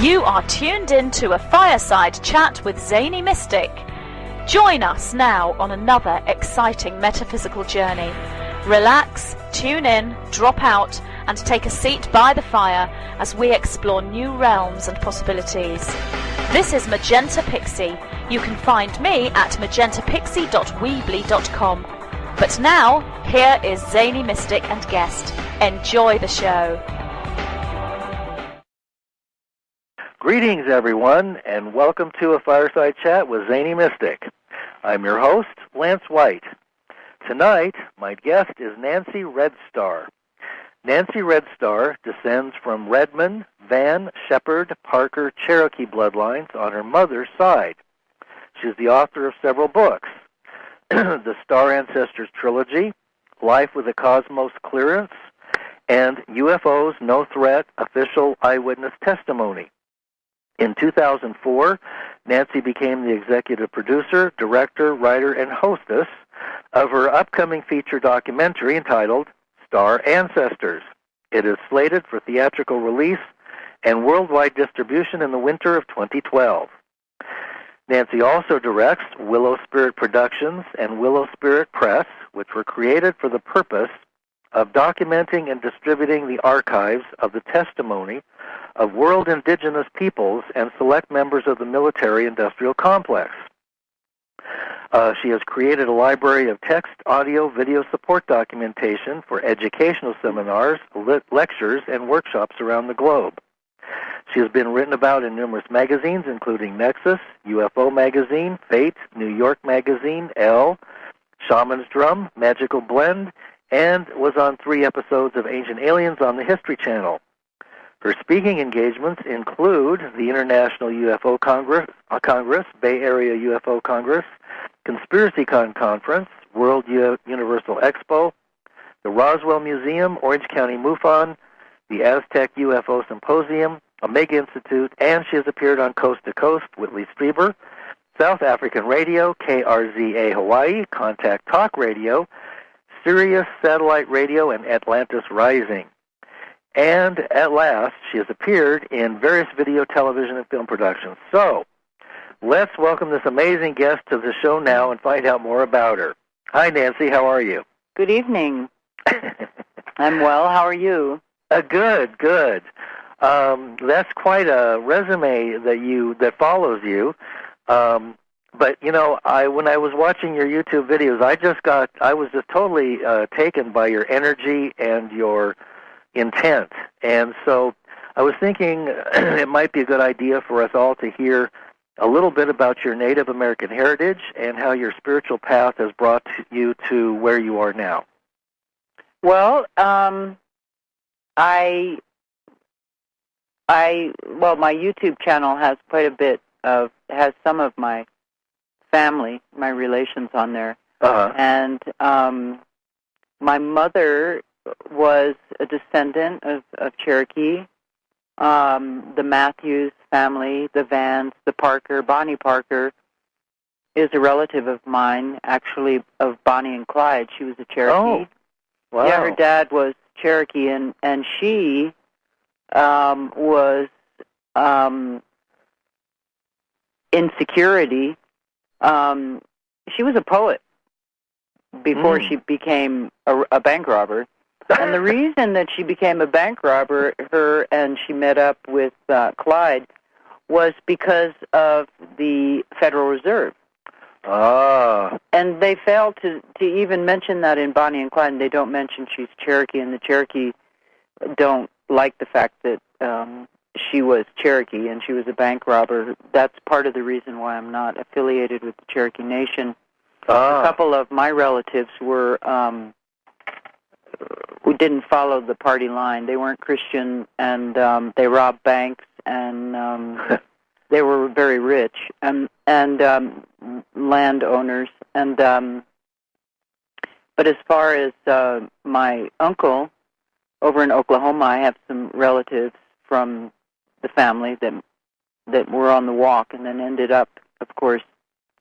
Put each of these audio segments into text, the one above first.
You are tuned in to a Fireside chat with Zany Mystic. Join us now on another exciting metaphysical journey. Relax, tune in, drop out, and take a seat by the fire as we explore new realms and possibilities. This is Magenta Pixie. You can find me at magentapixie.weebly.com. But now, here is Zany Mystic and guest. Enjoy the show. Greetings, everyone, and welcome to a Fireside Chat with Zany Mystic. I'm your host, Lance White. Tonight, my guest is Nancy Restar. Nancy Restar descends from Redmond, Van, Shepherd, Parker, Cherokee bloodlines on her mother's side. She's the author of several books. The Star Ancestors Trilogy, Life with a Cosmos Clearance, and UFOs No Threat, Official Eyewitness Testimony. In 2004, Nancy became the executive producer, director, writer, and hostess of her upcoming feature documentary entitled Star Ancestors. It is slated for theatrical release and worldwide distribution in the winter of 2012. Nancy also directs Willow Spirit Productions and Willow Spirit Press, which were created for the purpose of documenting and distributing the archives of the testimony of world indigenous peoples and select members of the military-industrial complex. She has created a library of text, audio, video support documentation for educational seminars, lectures, and workshops around the globe. She has been written about in numerous magazines, including Nexus, UFO Magazine, Fate, New York Magazine, Elle, Shaman's Drum, Magical Blend, and was on 3 episodes of Ancient Aliens on the History Channel. Her speaking engagements include the International UFO Congress, Bay Area UFO Congress, ConspiracyCon Conference, World Universal Expo, the Roswell Museum, Orange County MUFON, the Aztec UFO Symposium, Omega Institute, and she has appeared on Coast to Coast with Lee Strieber, South African Radio, KRZA Hawaii, Contact Talk Radio, Sirius Satellite Radio, and Atlantis Rising. And at last, she has appeared in various video, television, and film productions. So, let's welcome this amazing guest to the show now and find out more about her. Hi, Nancy. How are you? Good evening. I'm well. How are you? Good. That's quite a resume that follows you. But you know, when I was watching your YouTube videos, I was just totally taken by your energy and your intent. And so I was thinking it might be a good idea for us all to hear a little bit about your Native American heritage and how your spiritual path has brought you to where you are now. Well, my YouTube channel has has some of my family, my relations on there. Uh-huh. And my mother was a descendant of Cherokee, the Matthews family, the Vans, the Parker. Bonnie Parker is a relative of mine, actually, of Bonnie and Clyde. She was a Cherokee. Oh, wow. Yeah, her dad was Cherokee, and she was in security. She was a poet before she became a bank robber. And the reason that she became a bank robber, her and she met up with Clyde, was because of the Federal Reserve. Ah. And they failed to even mention that in Bonnie and Clyde, and they don't mention she's Cherokee, and the Cherokee don't like the fact that she was Cherokee and she was a bank robber. That's part of the reason why I'm not affiliated with the Cherokee Nation. Ah. A couple of my relatives were who didn't follow the party line. They weren't Christian, and they robbed banks, and they were very rich and landowners. And but as far as my uncle over in Oklahoma, I have some relatives from the family that were on the walk and then ended up, of course,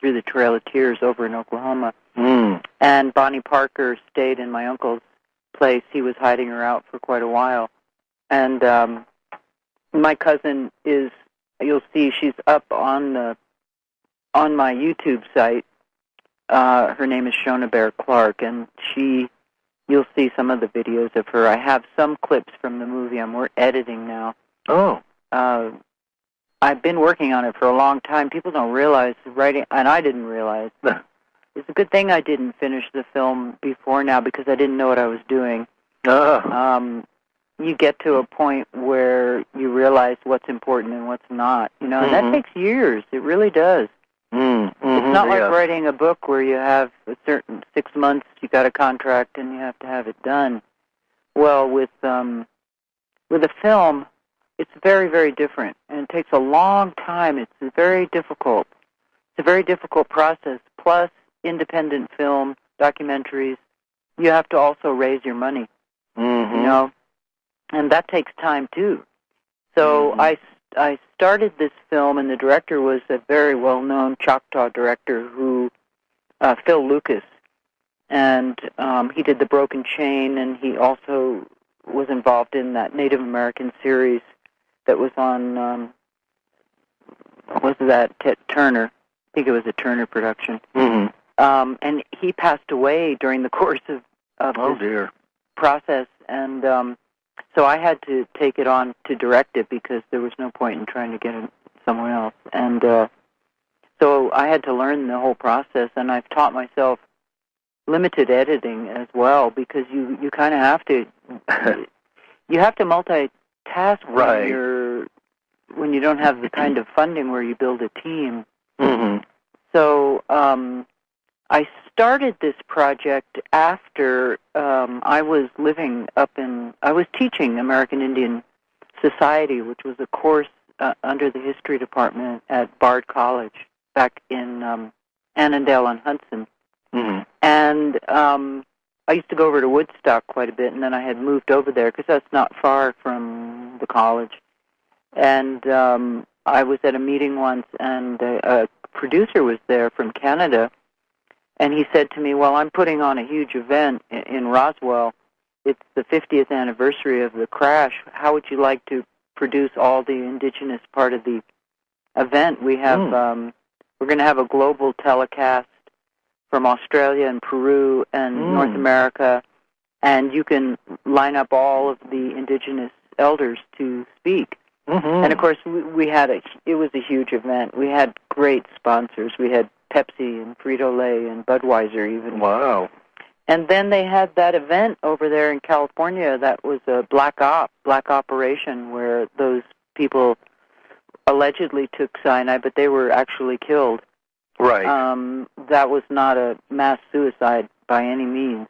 through the Trail of Tears over in Oklahoma. And Bonnie Parker stayed in my uncle's place. He was hiding her out for quite a while. And my cousin is you'll see she's up on my YouTube site. Her name is Shona Bear Clark, and you'll see some of the videos of her. I have some clips from the movie. We're editing now. Oh. I've been working on it for a long time. People don't realize writing, and I didn't realize. It's a good thing I didn't finish the film before now because I didn't know what I was doing. You get to a point where you realize what's important and what's not, and that takes years. It really does. It's not like writing a book where you have a certain 6 months, you got a contract, and you have to have it done. Well, with a film, it's very, very different, and it takes a long time. It's very difficult. It's a very difficult process. Plus, independent film, documentaries, you have to also raise your money, and that takes time too. So I started this film, and the director was a very well-known Choctaw director Phil Lucas, and he did The Broken Chain, and he also was involved in that Native American series that was on, Turner? I think it was a Turner production. And he passed away during the course of this process, and so I had to take it on to direct it because there was no point in trying to get it somewhere else. And so I had to learn the whole process, and I've taught myself limited editing as well because you kind of have to you have to multitask when you don't have the kind of funding where you build a team. So I started this project after I was teaching American Indian Society, which was a course under the history department at Bard College back in Annandale-on-Hudson. And I used to go over to Woodstock quite a bit, and then I had moved over there because that's not far from the college. And I was at a meeting once, and a producer was there from Canada, and he said to me, well, I'm putting on a huge event in Roswell. It's the 50th anniversary of the crash. How would you like to produce all the indigenous part of the event? We have we're going to have a global telecast from Australia and Peru and North America, and you can line up all of the indigenous elders to speak. And of course, it was a huge event. We had great sponsors. We had Pepsi and Frito-Lay and Budweiser even. Wow. And then they had that event over there in California that was a black operation where those people allegedly took cyanide, but they were actually killed. Right. That was not a mass suicide by any means.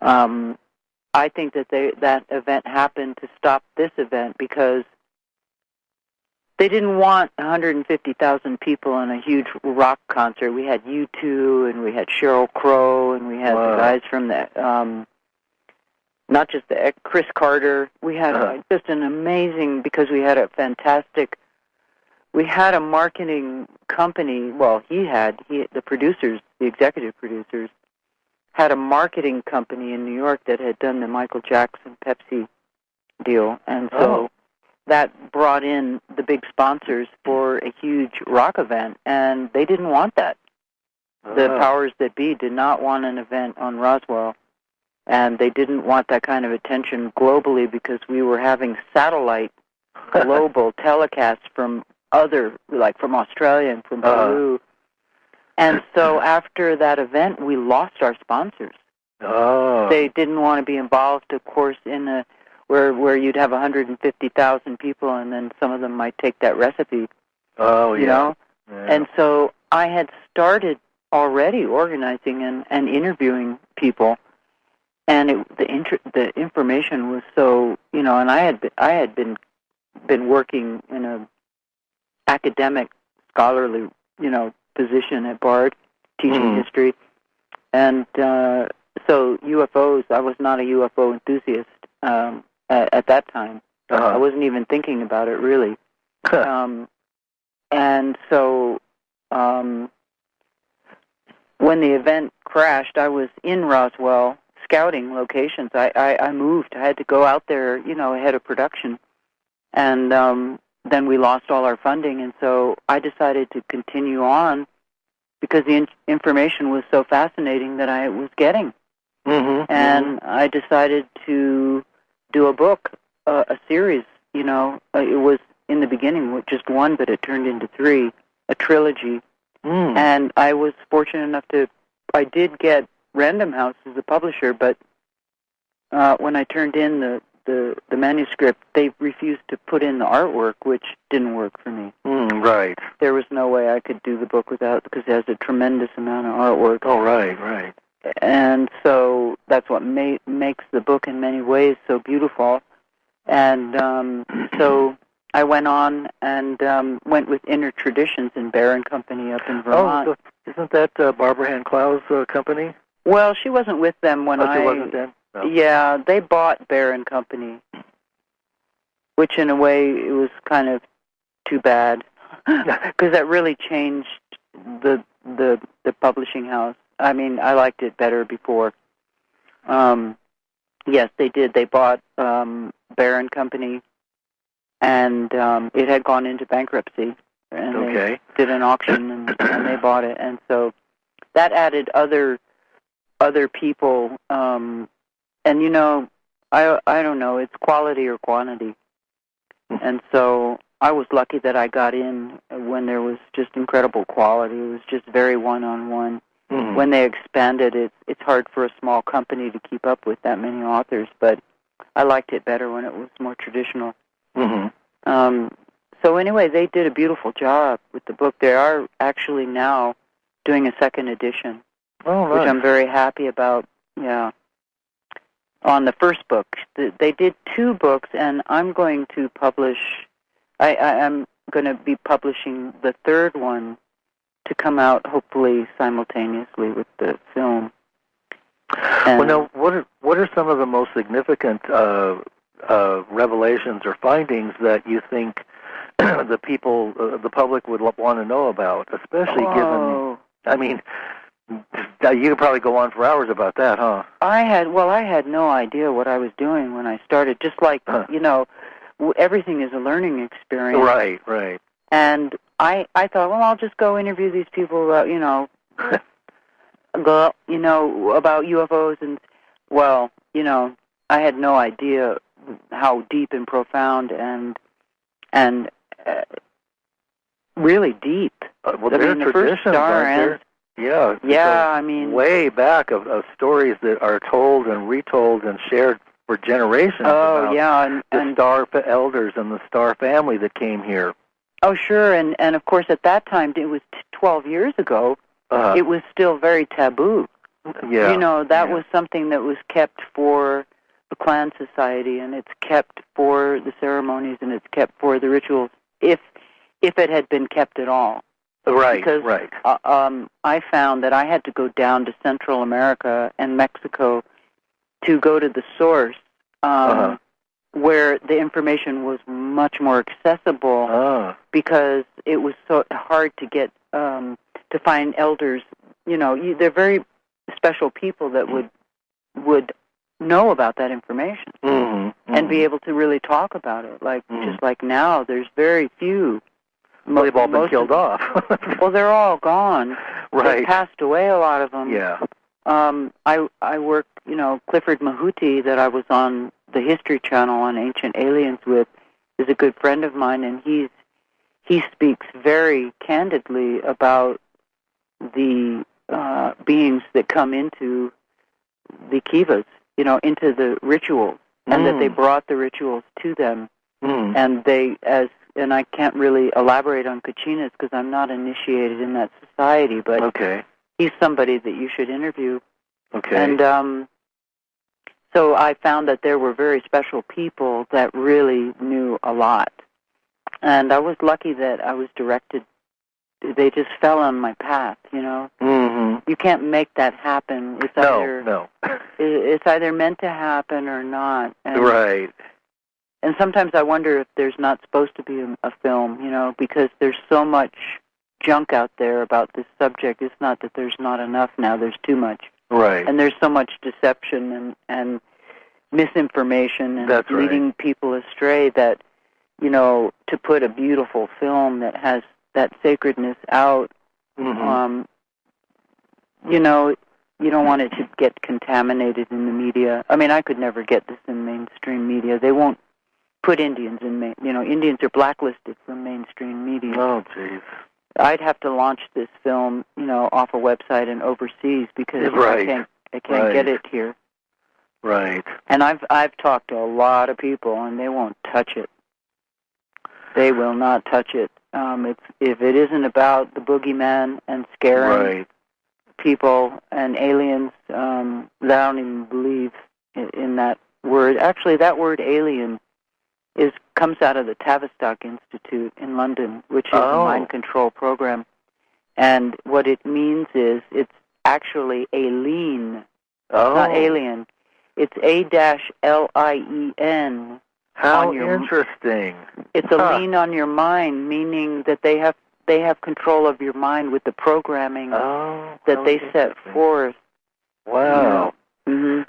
I think that that event happened to stop this event because they didn't want 150,000 people in a huge rock concert. We had U2, and we had Sheryl Crow, and we had the guys from the, not just the Chris Carter. We had just an amazing, because we had a marketing company. Well, the producers, the executive producers, had a marketing company in New York that had done the Michael Jackson Pepsi deal, and so that brought in the big sponsors for a huge rock event, and they didn't want that. The powers that be did not want an event on Roswell, and they didn't want that kind of attention globally because we were having satellite global telecasts from from Australia and from Peru. And so after that event, we lost our sponsors. They didn't want to be involved, of course, in where you'd have 150,000 people, and then some of them might take that recipe. You know? Yeah. And so I had started already organizing and interviewing people, and the information was so, and I had been working in a academic, scholarly, position at Bard, teaching history, and so UFOs. I was not a UFO enthusiast at that time. I wasn't even thinking about it really. And so when the event crashed, I was in Roswell scouting locations. I moved. I had to go out there, ahead of production. And then we lost all our funding, and so I decided to continue on because the information was so fascinating that I was getting. And I decided to do a book, a series, you know. It was in the beginning with just one, but it turned into three, a trilogy. And I was fortunate enough I did get Random House as a publisher, but when I turned in the manuscript, they refused to put in the artwork, which didn't work for me. Right. There was no way I could do the book without, because it has a tremendous amount of artwork. Oh, right. And so that's what makes the book in many ways so beautiful. And so I went on and went with Inner Traditions in Bear & Company up in Vermont. Oh, so isn't that Barbara Hand Clow's company? Well, she wasn't with them when she wasn't then? No. Yeah, they bought Bear & Company, which in a way it was kind of too bad, because that really changed the publishing house. I mean, I liked it better before. Yes, they did. They bought Bear & Company, and it had gone into bankruptcy, and they did an auction, and they bought it, and so that added other people, and you know, I don't know, it's quality or quantity, and so I was lucky that I got in when there was just incredible quality. It was just very one-on-one. When they expanded it, it's hard for a small company to keep up with that many authors, but I liked it better when it was more traditional. So anyway, they did a beautiful job with the book. They are actually now doing a second edition, which I'm very happy about. Yeah. On the first book, they did two books, and I'm going to publish. I'm going to be publishing the third one to come out hopefully simultaneously with the film. Well, now, what are some of the most significant revelations or findings that you think the public would want to know about, especially given? I mean, you could probably go on for hours about that, huh? I had no idea what I was doing when I started. Just like you know, everything is a learning experience. Right. And I thought, well, I'll just go interview these people about, you know, about UFOs, and well, you know, I had no idea how deep and profound and really deep. Well, I mean, the first star I mean, way back of stories that are told and retold and shared for generations. And the star elders and the star family that came here. Oh, sure, and of course at that time, it was 12 years ago, it was still very taboo. Yeah. You know, that was something that was kept for the clan society, and it's kept for the ceremonies, and it's kept for the rituals, if it had been kept at all. Right, because, I found that I had to go down to Central America and Mexico to go to the source, where the information was much more accessible, because it was so hard to get to find elders. You know, they're very special people that would know about that information and be able to really talk about it. Like just like now, there's very few. Well, they've all been killed off. Well, they're all gone. Right. They passed away, a lot of them. Yeah. I worked, you know, Clifford Mahuti, that I was on the History Channel on Ancient Aliens with, is a good friend of mine, and he speaks very candidly about the beings that come into the kivas, you know, into the rituals, and that they brought the rituals to them, and and I can't really elaborate on Kachinas because I'm not initiated in that society, but he's somebody that you should interview. Okay. And so I found that there were very special people that really knew a lot. And I was lucky that I was directed. They just fell on my path, you know. You can't make that happen. It's it's either meant to happen or not. And, right. And sometimes I wonder if there's not supposed to be a film, you know, because there's so much junk out there about this subject. It's not that there's not enough now. There's too much. Right. And there's so much deception and misinformation and leading people astray that to put a beautiful film that has that sacredness out. Mm-hmm. You don't want it to get contaminated in the media. I mean, I could never get this in mainstream media. They won't put Indians in, Indians are blacklisted from mainstream media. Oh, jeez. I'd have to launch this film, off a website and overseas because Right. I can't get it here. Right. And I've talked to a lot of people, and they won't touch it. They will not touch it. If it isn't about the boogeyman and scaring people and aliens, I don't even believe in that word. Actually, that word alien comes out of the Tavistock Institute in London, which is a mind control program. And what it means is it's actually alien. Oh. Not alien. It's A-L-I-E-N. How interesting. It's a lean on your mind, meaning that they have control of your mind with the programming that they set forth. Wow. Mm-hmm.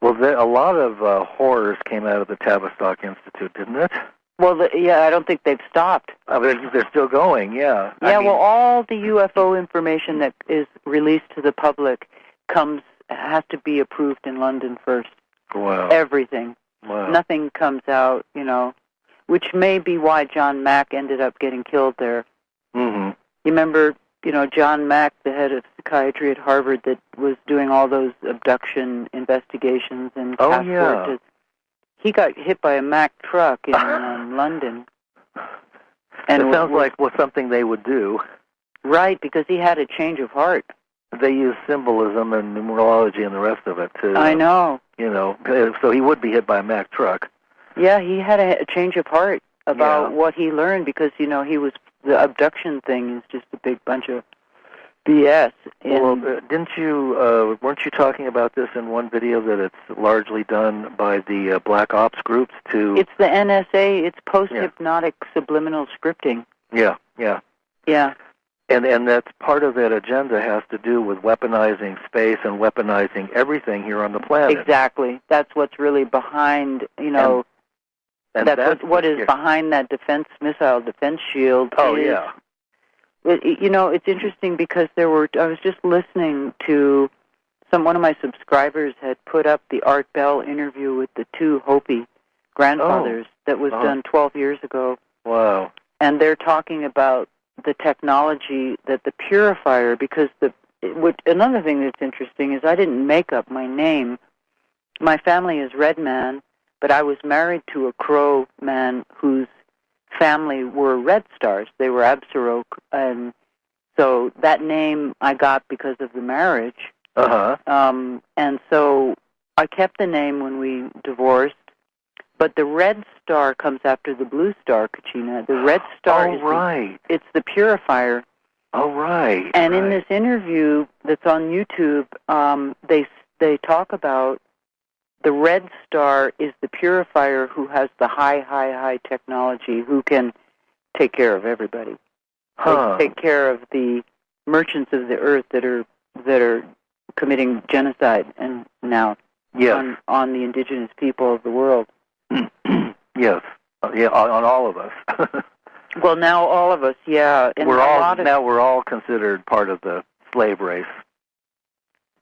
Well, a lot of horrors came out of the Tavistock Institute, didn't it? Well, I don't think they've stopped. They're still going, yeah. Yeah, well, all the UFO information that is released to the public has to be approved in London first. Wow. Everything. Wow. Nothing comes out, which may be why John Mack ended up getting killed there. Mm-hmm. You remember, John Mack, the head of psychiatry at Harvard, that was doing all those abduction investigations and passport. He got hit by a Mack truck in London. And it sounds like something they would do. Right, because he had a change of heart. They use symbolism and numerology and the rest of it to. I know. So he would be hit by a Mack truck. Yeah, he had a change of heart about what he learned because, the abduction thing is just a big bunch of BS. Well, weren't you talking about this in one video that it's largely done by the black ops groups to... It's the NSA, it's post-hypnotic subliminal scripting. Yeah. And that's part of that agenda has to do with weaponizing space and weaponizing everything here on the planet. Exactly. That's what's really behind, that's what is behind that missile defense shield. Oh, yeah. It's interesting because I was just listening to one of my subscribers had put up the Art Bell interview with the two Hopi grandfathers that was done 12 years ago. Wow. And they're talking about the technology that the purifier, because another thing that's interesting is I didn't make up my name. My family is Red Man, but I was married to a Crow man whose family were Red Stars. They were Absaroke, and so that name I got because of the marriage. And so I kept the name when we divorced, but the Red Star comes after the Blue Star, Kachina. The Red Star it's the purifier. Oh, right. And in this interview that's on YouTube, they talk about the Red Star is the purifier who has the high technology, who can take care of everybody. Take care of the merchants of the earth that are committing genocide and now on the indigenous people of the world. Yes. On all of us. Well, now all of us, yeah. And we're all considered part of the slave race.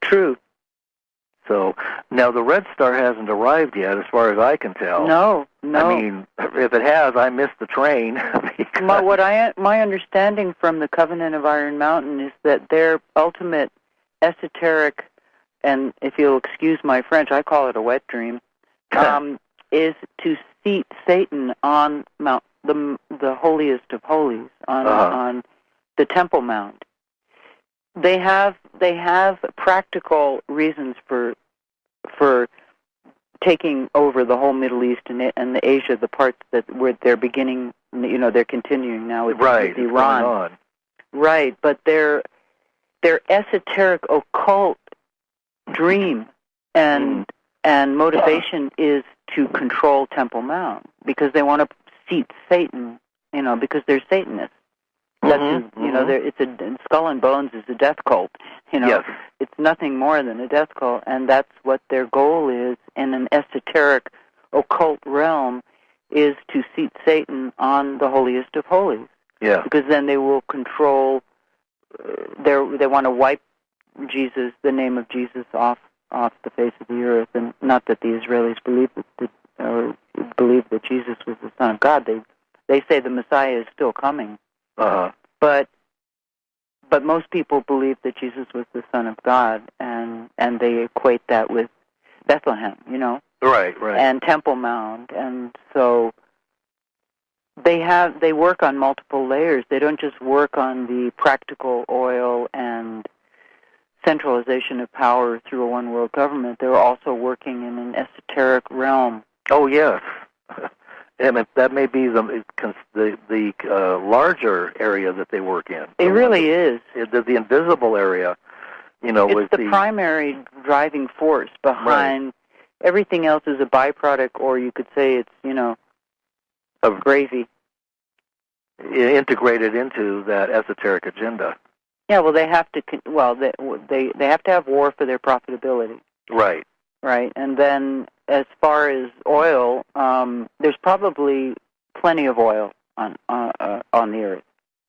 True. So now the Red Star hasn't arrived yet, as far as I can tell. No. I mean, if it has, I missed the train. My understanding from the Covenant of Iron Mountain is that their ultimate esoteric, and if you'll excuse my French, I call it a wet dream, is to seat Satan on the holiest of holies, on the Temple Mount. They have practical reasons for taking over the whole Middle East and the Asia, the parts where they're beginning, they're continuing now with Iran. Right, but their esoteric occult dream and motivation is to control Temple Mount because they want to seat Satan, because they're Satanists. That's it's Skull and Bones is a death cult. Yes. It's nothing more than a death cult, and that's what their goal is in an esoteric, occult realm, is to seat Satan on the holiest of holies. Yeah. Because then they will control. They want to wipe Jesus, the name of Jesus, off the face of the earth, and not that the Israelis believe that Jesus was the Son of God. They say the Messiah is still coming. Uh-huh. But most people believe that Jesus was the Son of God, and they equate that with Bethlehem, Right. and Temple Mount, and so they work on multiple layers. They don't just work on the practical oil and centralization of power through a one-world government. They're also working in an esoteric realm. Oh, yes. And that may be the larger area that they work in. It really is. The invisible area, It's the primary driving force behind everything else is a byproduct, or you could say it's, of gravy. Integrated into that esoteric agenda. Yeah, well, they have to. They have to have war for their profitability. Right. Right, and then as far as oil, there's probably plenty of oil on the earth.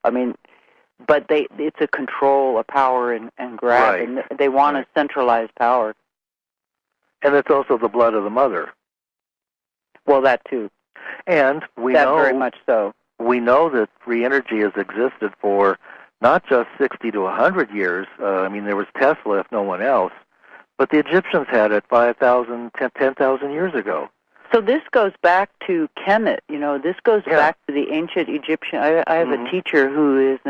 I mean, but it's a control, a power and grab, right. And they want a centralized power. And it's also the blood of the mother. Well, that too. And we that know very much so. We know that free energy has existed for not just 60 to 100 years. There was Tesla, if no one else, but the Egyptians had it 5,000, 10,000 years ago. So this goes back to Kemet. This goes back to the ancient Egyptian. I have a teacher who is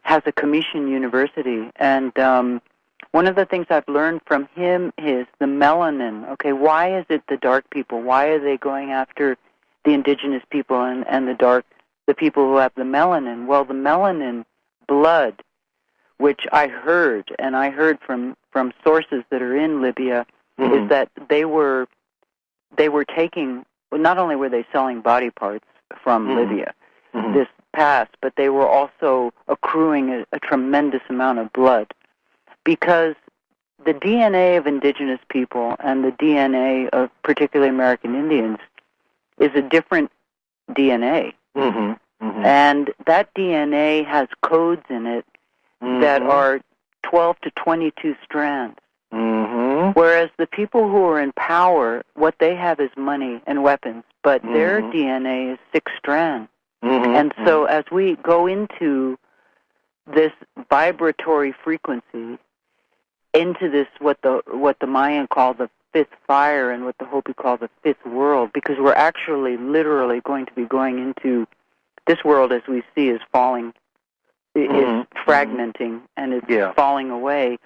has a commission university, and one of the things I've learned from him is the melanin. Okay, why is it the dark people? Why are they going after the indigenous people and the people who have the melanin? Well, the melanin blood, which I heard from sources that are in Libya, is that they were taking, not only were they selling body parts from Libya this past, but they were also accruing a tremendous amount of blood, because the DNA of indigenous people and the DNA of particularly American Indians is a different DNA. And that DNA has codes in it that are 12 to 22 strands. Whereas the people who are in power, what they have is money and weapons, but their DNA is 6 strands. And so as we go into this vibratory frequency, into this what the Mayan call the fifth fire and what the Hopi call the fifth world, because we're actually literally going to be going into this world as we see is falling, is fragmenting, and it's falling away.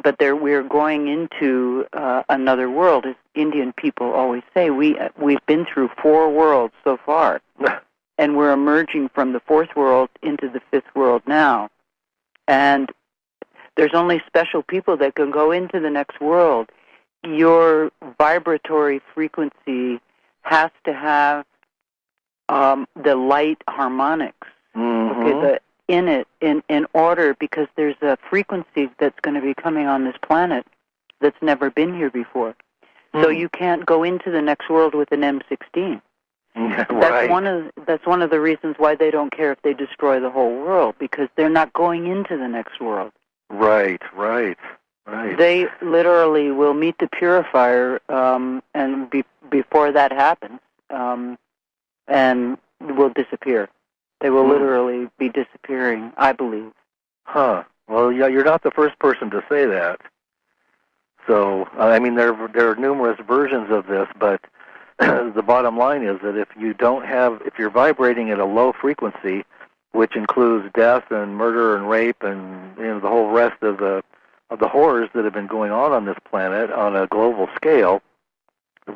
But we're going into another world, as Indian people always say. We've been through 4 worlds so far, and we're emerging from the 4th world into the 5th world now. And there's only special people that can go into the next world. Your vibratory frequency has to have the light harmonics, okay, in order, because there's a frequency that's going to be coming on this planet that's never been here before. So you can't go into the next world with an M16. That's one of the reasons why they don't care if they destroy the whole world, because they're not going into the next world. Right. They literally will meet the purifier, and before that happens, and will disappear. They will literally be disappearing, I believe. Huh. Well, yeah, you're not the first person to say that. So, there are numerous versions of this, but the bottom line is that if you're vibrating at a low frequency, which includes death and murder and rape and the whole rest of the horrors that have been going on this planet on a global scale,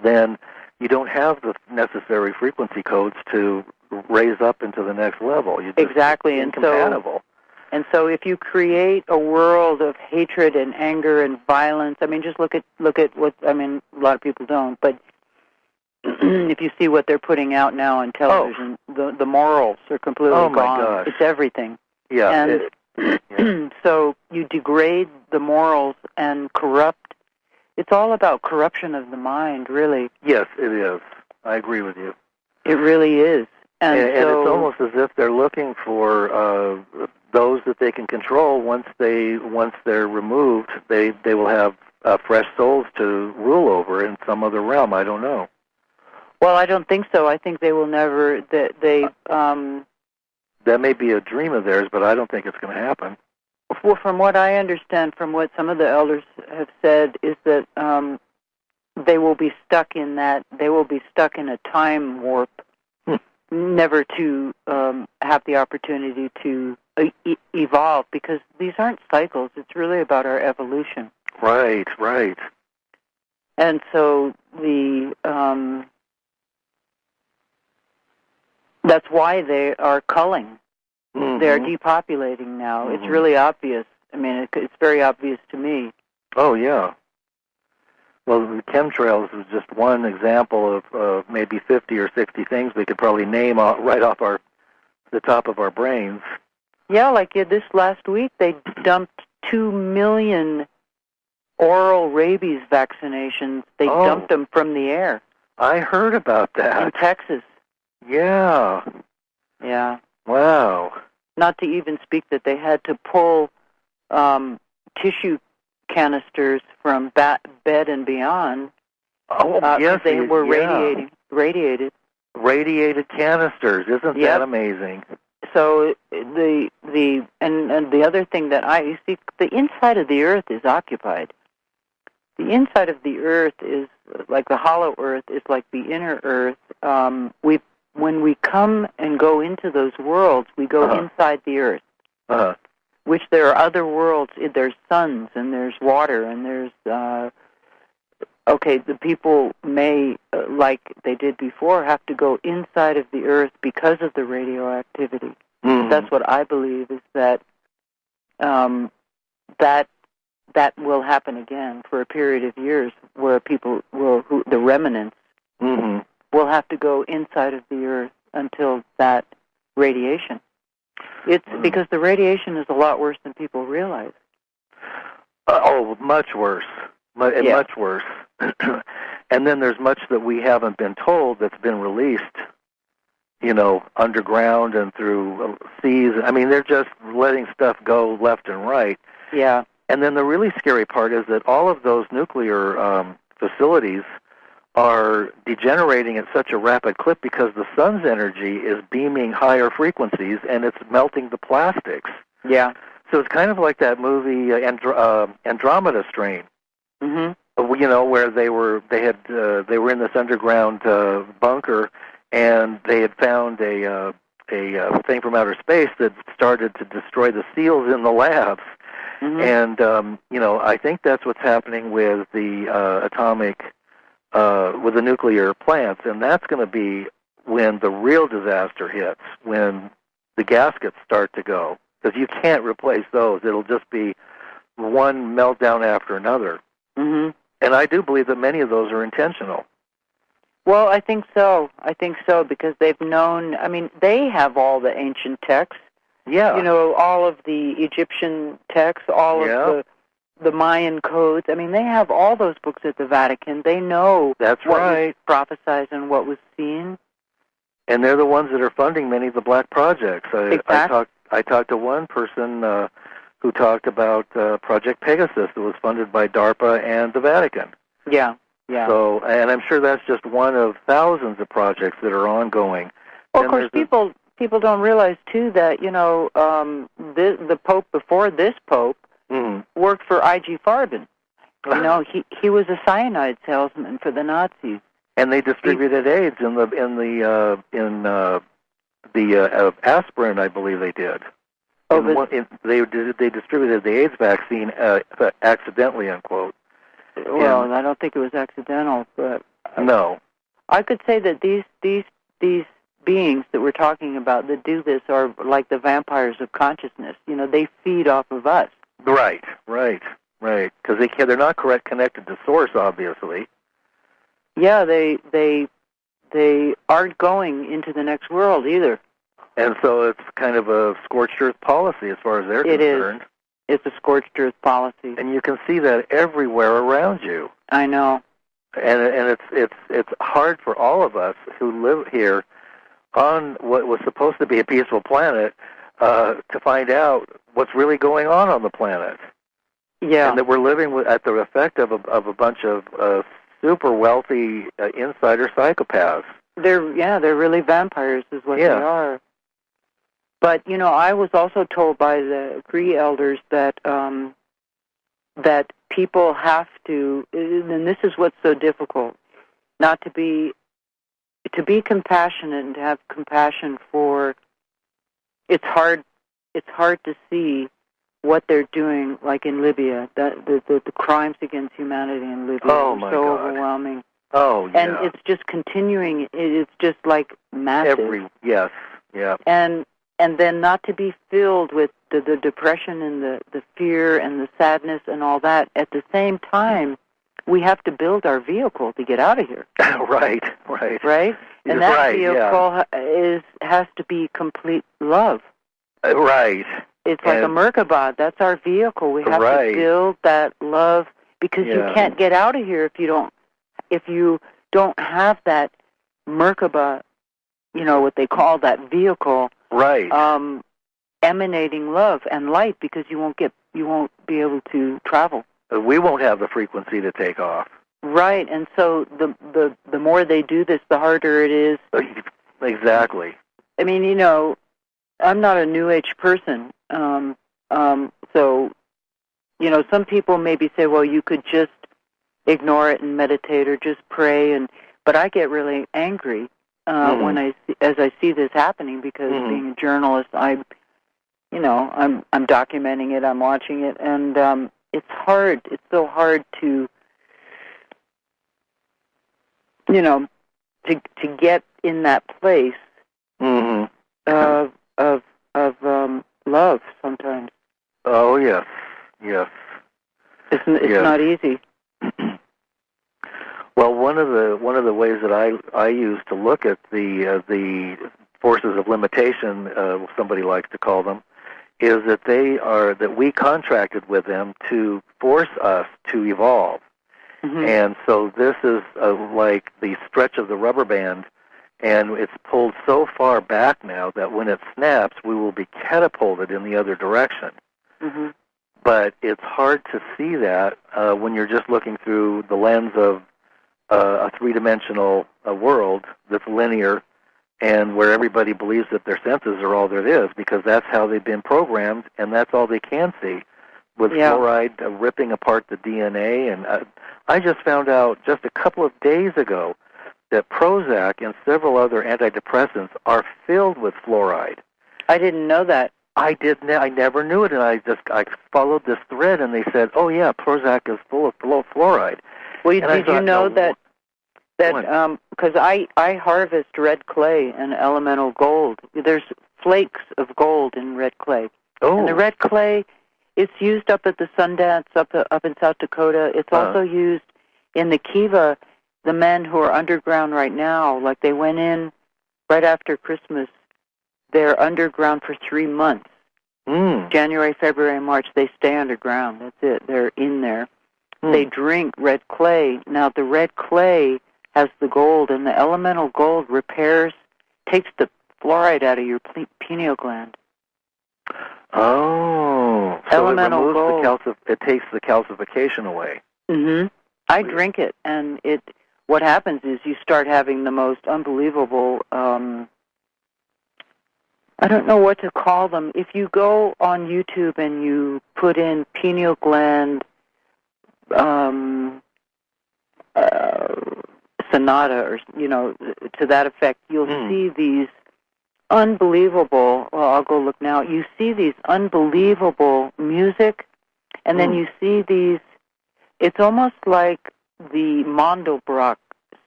then you don't have the necessary frequency codes to raise up into the next level. Exactly, incompatible. And so if you create a world of hatred and anger and violence, just look at what, a lot of people don't, but if you see what they're putting out now on television, the morals are completely gone. My gosh. It's everything. Yeah. And so you degrade the morals and corrupt. It's all about corruption of the mind, really. Yes, it is. I agree with you. It really is. And so, it's almost as if they're looking for those that they can control. Once they're removed, they will have fresh souls to rule over in some other realm. I don't know. well, I don't think so. I think they will never. That may be a dream of theirs, but I don't think it's going to happen. Well, from what I understand, from what some of the elders have said, is that they will be stuck in that. They will be stuck in a time warp, never to have the opportunity to evolve, because these aren't cycles. It's really about our evolution. Right, right. And so that's why they are culling. Mm-hmm. They're depopulating now. Mm-hmm. It's really obvious. I mean, it's very obvious to me. Oh, yeah. Well, the chemtrails is just one example of maybe 50 or 60 things we could probably name right off the top of our brains. Yeah, like this last week, they dumped 2 million oral rabies vaccinations. They dumped them from the air. I heard about that. In Texas. Yeah. Yeah. Wow. Not to even speak that they had to pull tissue canisters from bed and beyond. Yes, they were radiated. Radiated canisters. Isn't that amazing? So the other thing that you see, the inside of the Earth is occupied. The inside of the Earth is like the hollow Earth is like the inner Earth. When we come and go into those worlds, we go inside the Earth. Which there are other worlds. There's suns and there's water and there's the people may, like they did before, have to go inside of the Earth because of the radioactivity. Mm-hmm. That's what I believe, is that that will happen again for a period of years, where people the remnants will have to go inside of the Earth until that radiation. It's because the radiation is a lot worse than people realize. Much worse. Much worse. And then there's much that we haven't been told that's been released, underground and through seas. I mean, they're just letting stuff go left and right. Yeah. And then the really scary part is that all of those nuclear facilities are degenerating at such a rapid clip because the sun's energy is beaming higher frequencies and it's melting the plastics. Yeah. So it's kind of like that movie Andromeda Strain. Mm-hmm. Where they were in this underground bunker, and they had found a thing from outer space that started to destroy the seals in the labs. Mm-hmm. And I think that's what's happening with the with the nuclear plants, and that's going to be when the real disaster hits, when the gaskets start to go, because you can't replace those. It'll just be one meltdown after another. Mm-hmm. And I do believe that many of those are intentional. Well, I think so. Because they've known. I mean, they have all the ancient texts. Yeah. All of the Egyptian texts, all of the Mayan codes. I mean, they have all those books at the Vatican. They know that's what right. was prophesied and what was seen. And they're the ones that are funding many of the black projects. Exactly. I talked to one person who talked about Project Pegasus that was funded by DARPA and the Vatican. Yeah, yeah. So, and I'm sure that's just one of thousands of projects that are ongoing. Well, of course, people don't realize too that the Pope before this Pope worked for I.G. Farben. He was a cyanide salesman for the Nazis. And they distributed AIDS in the aspirin, I believe they did. They distributed the AIDS vaccine accidentally, unquote. Well, I don't think it was accidental, but no. I could say that these beings that we're talking about that do this are like the vampires of consciousness. They feed off of us. Right. Because they're not connected to source, obviously. Yeah, they aren't going into the next world either. And so it's kind of a scorched earth policy as far as they're concerned. It's a scorched earth policy. And you can see that everywhere around you. I know. And it's hard for all of us who live here on what was supposed to be a peaceful planet to find out what's really going on the planet. Yeah. And that we're living at the effect of a bunch of super wealthy insider psychopaths. They're really vampires is what they are. But, I was also told by the Cree elders that that people have to, and this is what's so difficult, not to be compassionate and to have compassion for. It's hard to see what they're doing, like in Libya. The crimes against humanity in Libya are so overwhelming. Oh, yeah. And it's just continuing. It's just like massive. Yes. And then not to be filled with the depression and the fear and the sadness and all that. At the same time, we have to build our vehicle to get out of here. Right. And that vehicle has to be complete love. Right. It's like a Merkabah. That's our vehicle. We have to build that love, because you can't get out of here if you don't have that Merkabah, what they call that vehicle. Right. Emanating love and light, because you won't be able to travel. We won't have the frequency to take off. Right, and so the more they do this, the harder it is. Exactly. I mean, I'm not a New Age person, so some people maybe say, well, you could just ignore it and meditate or just pray, but I get really angry when as I see this happening, because being a journalist, I'm documenting it, I'm watching it, and it's hard. It's so hard to get in that place of love sometimes. Oh yes. It's not easy. Well, one of the ways that I use to look at the forces of limitation, somebody likes to call them, is that we contracted with them to force us to evolve. And so this is like the stretch of the rubber band, and it's pulled so far back now that when it snaps, we will be catapulted in the other direction. But it's hard to see that when you're just looking through the lens of a three-dimensional world that's linear, and where everybody believes that their senses are all there is, because that's how they've been programmed, and that's all they can see, with fluoride ripping apart the DNA. And I just found out just a couple of days ago that Prozac and several other antidepressants are filled with fluoride. I didn't know that. I never knew it, and I followed this thread, and they said, oh yeah, Prozac is full of fluoride. Well, did you know that because I harvest red clay and elemental gold. There's flakes of gold in red clay. Oh. And the red clay, it's used up at the Sundance up in South Dakota. It's also used in the Kiva. The men who are underground right now, like they went in right after Christmas, they're underground for 3 months. January, February, March, they stay underground. That's it. They're in there. They drink red clay. Now, the red clay has the gold, and the elemental gold takes the fluoride out of your pineal gland. Oh. So elemental gold. It takes the calcification away. I drink it, and what happens is you start having the most unbelievable, I don't know what to call them. If you go on YouTube and you put in pineal gland sonata, or to that effect, you'll see these unbelievable. Well, I'll go look now. You see these unbelievable music, and then you see these. It's almost like the Mandelbrot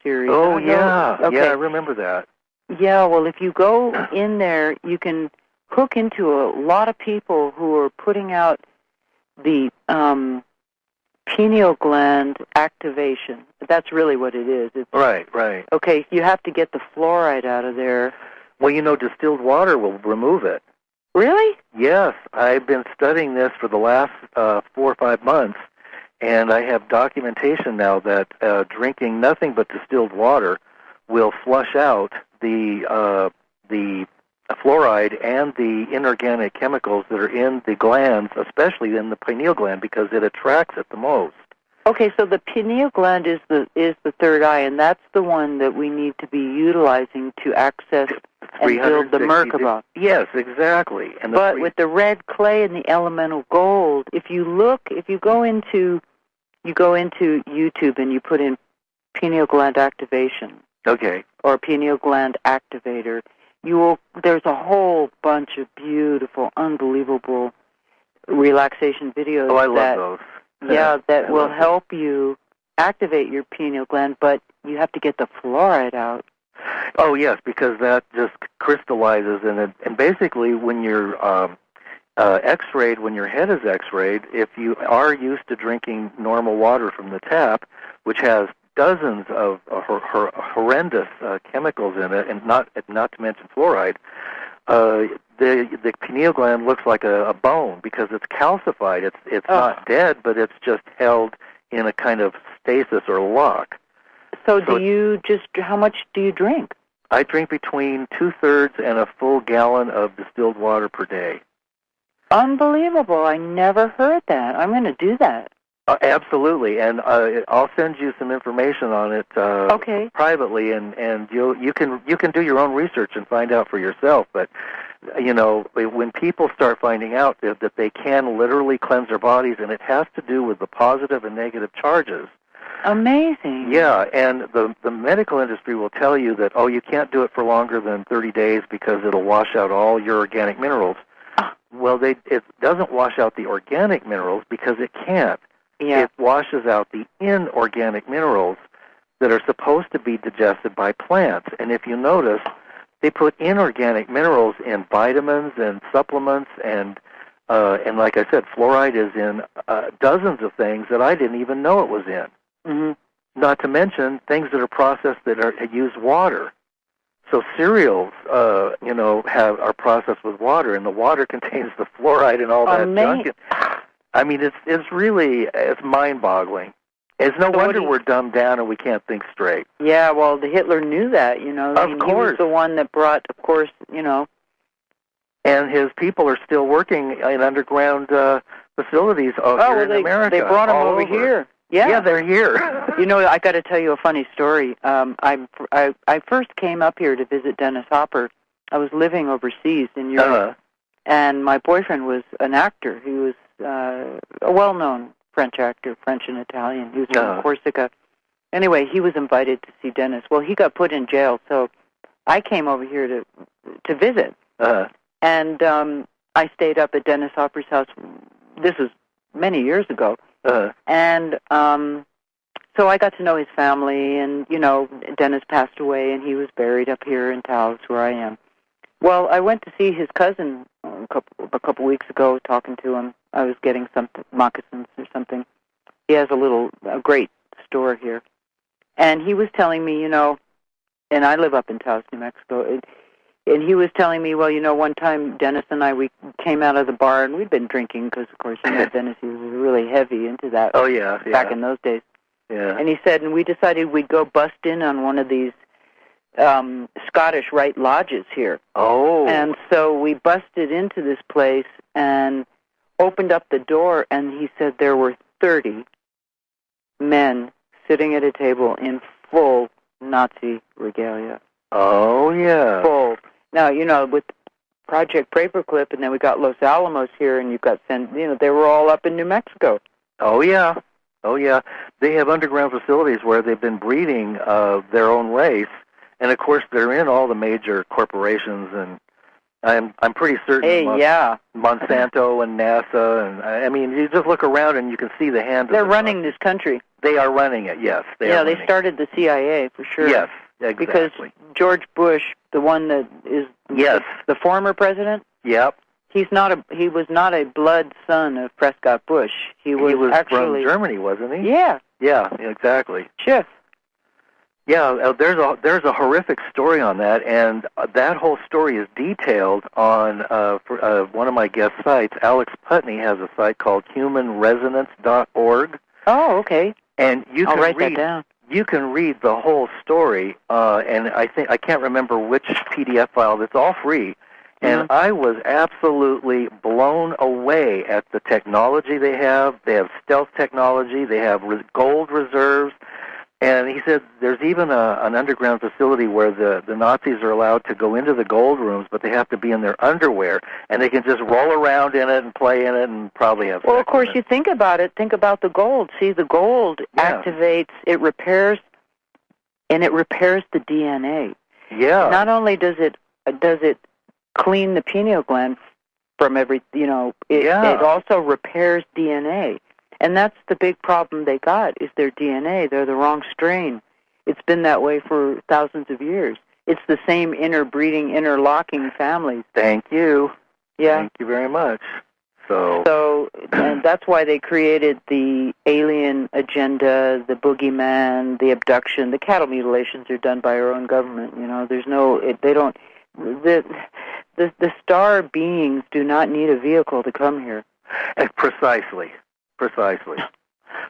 series. Oh yeah, okay. Yeah, I remember that. Yeah, well, if you go in there, you can hook into a lot of people who are putting out the pineal gland activation. That's really what it is. It's, right. Okay, you have to get the fluoride out of there. Well, distilled water will remove it. Really? Yes, I've been studying this for the last 4 or 5 months, And I have documentation now that drinking nothing but distilled water will flush out the fluoride and the inorganic chemicals that are in the glands, especially in the pineal gland, because it attracts it the most. Okay, so the pineal gland is the third eye, and that's the one that we need to be utilizing to access and build the Merkaba. Yes, exactly. And but with the red clay and the elemental gold, if you go into YouTube and you put in pineal gland activation, okay, or pineal gland activator, there's a whole bunch of beautiful, unbelievable relaxation videos. Oh, I love those. Yeah, that will help you activate your pineal gland, but you have to get the fluoride out. Oh, yes, because that just crystallizes in it. And basically, when you're X-rayed, when your head is X-rayed, if you are used to drinking normal water from the tap, which has dozens of horrendous chemicals in it, and not to mention fluoride, the pineal gland looks like a bone because it's calcified. It's not dead, but it's just held in a kind of stasis or lock. So how much do you drink? I drink between 2/3 and a full gallon of distilled water per day. Unbelievable. I never heard that. I'm going to do that. Absolutely, and I'll send you some information on it privately, and you can do your own research and find out for yourself. But when people start finding out that they can literally cleanse their bodies, and it has to do with the positive and negative charges. Amazing. Yeah, and the medical industry will tell you that you can't do it for longer than 30 days because it'll wash out all your organic minerals. Well, it doesn't wash out the organic minerals because it can't. Yeah. It washes out the inorganic minerals that are supposed to be digested by plants. And if you notice, they put inorganic minerals in vitamins and supplements, and like I said, fluoride is in dozens of things that I didn't even know it was in. Mm-hmm. Not to mention things that are processed that use water. So cereals, are processed with water, and the water contains the fluoride and all that junk. I mean, it's mind-boggling. It's no wonder we're dumbed down and we can't think straight. Yeah, well, Hitler knew that, Of course. He was the one that brought, of course, And his people are still working in underground facilities here in America. They brought them over here. Yeah, they're here. I got to tell you a funny story. I first came up here to visit Dennis Hopper. I was living overseas in Europe, and my boyfriend was an actor. He was a well-known French actor, French and Italian. He was from Corsica. Anyway, he was invited to see Dennis. Well, he got put in jail, so I came over here to visit. And I stayed up at Dennis Hopper's house. This was many years ago. And so I got to know his family, and, Dennis passed away, and he was buried up here in Taos, where I am. Well, I went to see his cousin a couple weeks ago, talking to him. I was getting some moccasins or something. He has a great store here. And he was telling me, and I live up in Taos, New Mexico, and he was telling me, well, one time Dennis and we came out of the bar, and we'd been drinking because, of course, Dennis, he was really heavy into that. Oh, yeah. Back in those days. Yeah. And he said, and we decided we'd go bust in on one of these Scottish Rite Lodges here. Oh. And so we busted into this place and opened up the door, and he said there were 30 men sitting at a table in full Nazi regalia. Oh, yeah. Full. Now, with Project Paperclip, and then we got Los Alamos here, and you've got, they were all up in New Mexico. Oh, yeah. Oh, yeah. They have underground facilities where they've been breeding their own race, and, of course, they're in all the major corporations, and I'm pretty certain Monsanto and NASA, and I mean, you just look around and you can see the hand of They're running this country. They are running it, yes. They started the CIA, for sure. Yes, exactly. Because George Bush, the one that is the former president, yep. He was not a blood son of Prescott Bush. He was actually from Germany, wasn't he? Yeah. Yeah, exactly. Schiff. Yeah, there's a horrific story on that, and that whole story is detailed on one of my guest sites. Alex Putney has a site called humanresonance.org, Oh, okay. And you I'll can write read that down. you can read the whole story, and I can't remember which PDF file. It's all free, and I was absolutely blown away at the technology they have. They have stealth technology. They have gold reserves, and he said there's even an underground facility where the Nazis are allowed to go into the gold rooms, but they have to be in their underwear, and they can just roll around in it and play in it and probably have. Well, of course, you think about it. Think about the gold. See, the gold activates, it repairs, and it repairs the DNA. Yeah. Not only does it clean the pineal gland from it also repairs DNA. And that's the big problem they got, is their DNA. They're the wrong strain. It's been that way for thousands of years. It's the same interbreeding, interlocking families. Thank you. Yeah. Thank you very much. And that's why they created the alien agenda, the boogeyman, the abduction. The cattle mutilations are done by our own government. The star beings do not need a vehicle to come here. Precisely.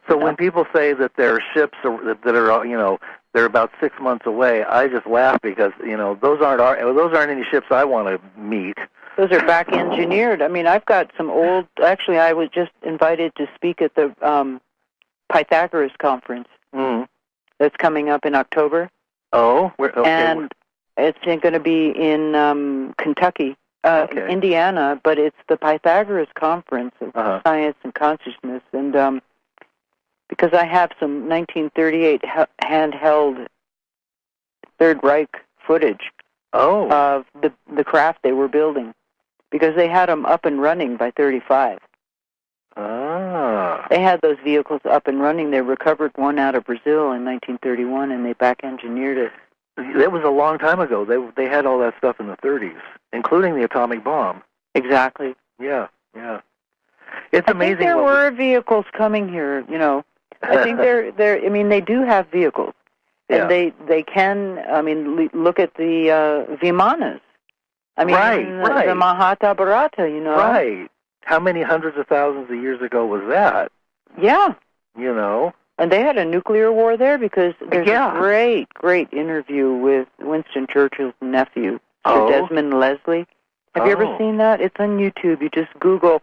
So when people say that there are ships that are, they're about 6 months away, I just laugh because, those aren't any ships I want to meet. Those are back engineered. I mean, I've got some old. Actually, I was just invited to speak at the Pythagoras conference that's coming up in October. Oh, okay. And it's going to be in Kentucky, Indiana, but it's the Pythagoras conference of science and consciousness, and because I have some 1938 handheld Third Reich footage of the craft they were building, because they had them up and running by 35. They had those vehicles up and running. They recovered one out of Brazil in 1931, and they back-engineered it. That was a long time ago. They had all that stuff in the 30s, including the atomic bomb. Exactly. Yeah. It's amazing. I think there were vehicles coming here. I think they're. I mean, they do have vehicles, and they can. I mean, look at the Vimanas. I mean, the Mahata Bharata. Right. How many hundreds of thousands of years ago was that? Yeah. And they had a nuclear war there, because there's a great interview with Winston Churchill's nephew, Sir Desmond Leslie. Have you ever seen that? It's on YouTube. You just Google,